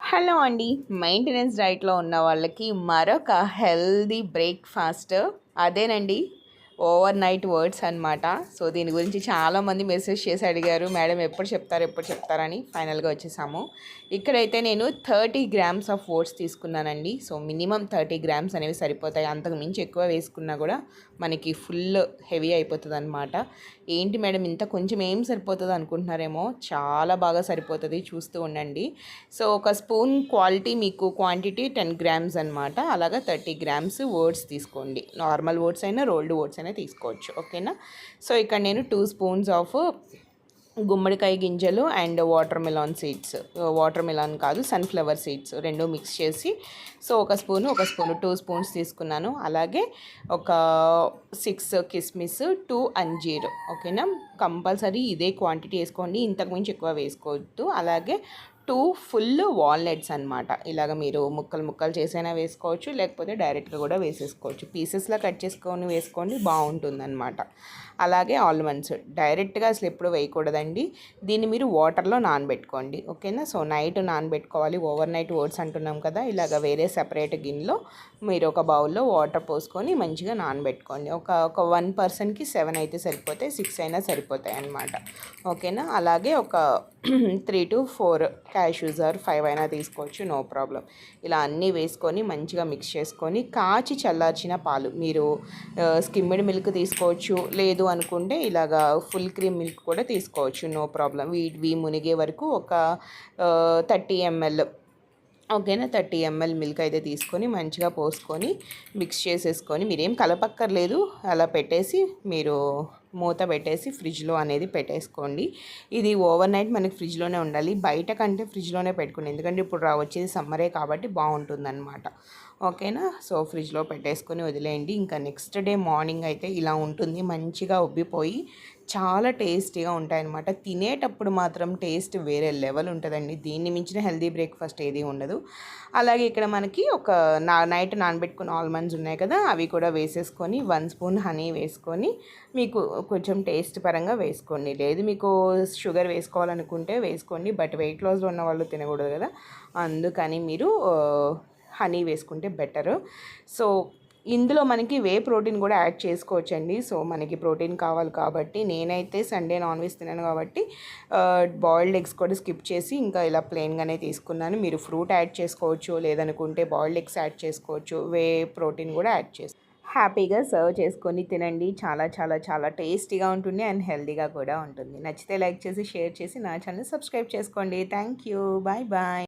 Hello అండి. Maintenance డైట్‌లో ఉన్న వాళ్ళకి మరొక హెల్తీ బ్రేక్‌ఫాస్ట్ అదేనండి. ఓవర్ నైట్ ఓట్స్ అనమాట. సో, దీని గురించి చాలామంది మెసేజ్ చేసి అడిగారు. మేడం ఎప్పుడు చెప్తారు? ఎప్పుడు చెప్తారని ఫైనల్‌గా వచ్చేసాము. ఇక్కడైతే నేను 30 గ్రామ్స్ ఆఫ్ ఓట్స్ తీసుకున్నానండి. సో, మినిమమ్ 30 గ్రామ్స్ అనేవి సరిపోతాయి. అంతకు మించి ఎక్కువ వేసుకున్నా కూడా మనకి ఫుల్ హెవీ అయిపోతుందనమాట. ఏంటి మేడం ఇంత కొంచెం ఏం సరిపోతుంది అనుకుంటున్నారేమో, చాలా బాగా సరిపోతుంది, చూస్తూ ఉండండి. సో, ఒక స్పూన్ క్వాంటిటీ 10 గ్రామ్స్ అనమాట. అలాగా 30 గ్రామ్స్ ఓట్స్ తీసుకోండి. నార్మల్ ఓట్స్ అయినా రోల్డ్ ఓట్స్ అయినా తీసుకోవచ్చు, ఓకేనా. సో, ఇక్కడ నేను 2 స్పూన్స్ ఆఫ్ గుమ్మడికాయ గింజలు and watermelon seeds, watermelon కాదు సన్ఫ్లవర్ సీడ్స్ రెండు మిక్స్ చేసి, సో ఒక స్పూను 2 స్పూన్స్ తీసుకున్నాను. అలాగే ఒక 6 కిస్మిస్, 2 అంజీర్, ఓకేనా. కంపల్సరీ ఇదే క్వాంటిటీ వేసుకోండి, ఇంతకు మించి ఎక్కువ వేసుకోవద్దు. అలాగే 2 ఫుల్ వాల్నట్స్ అనమాట. ఇలాగ మీరు ముక్కలు చేసైనా వేసుకోవచ్చు, లేకపోతే డైరెక్ట్గా కూడా వేసేసుకోవచ్చు. పీసెస్లా కట్ చేసుకొని వేసుకోండి, బాగుంటుందన్నమాట. అలాగే ఆల్మండ్స్ డైరెక్ట్గా అసలు ఎప్పుడు వేయకూడదండి. దీన్ని మీరు వాటర్లో నానబెట్టుకోండి, ఓకేనా. సో నైట్ నానబెట్టుకోవాలి. ఓవర్ నైట్ ఓట్స్ అంటున్నాం కదా. ఇలాగ వేరే సెపరేట్ గిన్నెలో మీరు ఒక బౌల్లో వాటర్ పోసుకొని మంచిగా నానబెట్టుకోండి. ఒక 1 పర్సన్కి 7 అయితే సరిపోతాయి, 6 అయినా సరిపోతాయి అన్నమాట, ఓకేనా. అలాగే ఒక 3 to 4 క్యాష్యూస్ ఆర్ 5 అయినా తీసుకోవచ్చు, నో ప్రాబ్లం. ఇలా అన్నీ వేసుకొని మంచిగా మిక్స్ చేసుకొని కాచి చల్లార్చిన పాలు, మీరు స్కిమ్మిడ్ మిల్క్ తీసుకోవచ్చు, లేదు అనుకుంటే ఇలాగా ఫుల్ క్రీమ్ మిల్క్ కూడా తీసుకోవచ్చు, నో ప్రాబ్లం. ఇవి మునిగే వరకు ఒక 30 ml, ఓకేనా. 30 ml మిల్క్ అయితే తీసుకొని మంచిగా పోసుకొని మిక్స్ చేసేసుకొని, మీరేం కలపక్కర్లేదు, అలా పెట్టేసి మీరు మూత పెట్టేసి ఫ్రిడ్జ్లో అనేది పెట్టేసుకోండి. ఇది ఓవర్ నైట్ మనకి ఫ్రిడ్జ్లోనే ఉండాలి, బయట కంటే ఫ్రిడ్జ్లోనే పెట్టుకోండి, ఎందుకంటే ఇప్పుడు వచ్చేది సమ్మరే కాబట్టి బాగుంటుందన్నమాట, ఓకేనా. సో ఫ్రిడ్జ్లో పెట్టేసుకొని వదిలేయండి. ఇంకా నెక్స్ట్ డే మార్నింగ్ అయితే ఇలా ఉంటుంది, మంచిగా ఉబ్బిపోయి చాలా టేస్టీగా ఉంటాయన్నమాట. తినేటప్పుడు మాత్రం టేస్ట్ వేరే లెవెల్ ఉంటుందండి. దీన్ని మించిన హెల్తీ బ్రేక్ఫాస్ట్ ఏది ఉండదు. అలాగే ఇక్కడ మనకి ఒక నైట్ నానబెట్టుకున్న ఆల్మండ్స్ ఉన్నాయి కదా, అవి కూడా వేసేసుకొని 1 స్పూన్ హనీ వేసుకొని, మీకు కొంచెం టేస్ట్ పరంగా వేసుకోండి. లేదు మీకు షుగర్ వేసుకోవాలనుకుంటే వేసుకోండి, బట్ వెయిట్ లాస్లో ఉన్న వాళ్ళు తినకూడదు కదా, అందుకని మీరు హనీ వేసుకుంటే బెటరు. సో ఇందులో మనకి వే ప్రోటీన్ కూడా యాడ్ చేసుకోవచ్చండి. సో మనకి ప్రోటీన్ కావాలి కాబట్టి, నేనైతే సండే నాన్ వెజ్ తినాను కాబట్టి బాయిల్డ్ ఎగ్స్ కూడా స్కిప్ చేసి ఇంకా ఇలా ప్లెయిన్గానే తీసుకున్నాను. మీరు ఫ్రూట్ యాడ్ చేసుకోవచ్చు, లేదనుకుంటే బాయిల్డ్ ఎగ్స్ యాడ్ చేసుకోవచ్చు, వే ప్రోటీన్ కూడా యాడ్ చేసుకోవచ్చు. హ్యాపీగా సర్వ్ చేసుకొని తినండి. చాలా చాలా చాలా టేస్టీగా ఉంటుంది అండ్ హెల్తీగా కూడా ఉంటుంది. నచ్చితే లైక్ చేసి షేర్ చేసి నా ఛానల్ సబ్స్క్రైబ్ చేసుకోండి. Thank you, bye bye.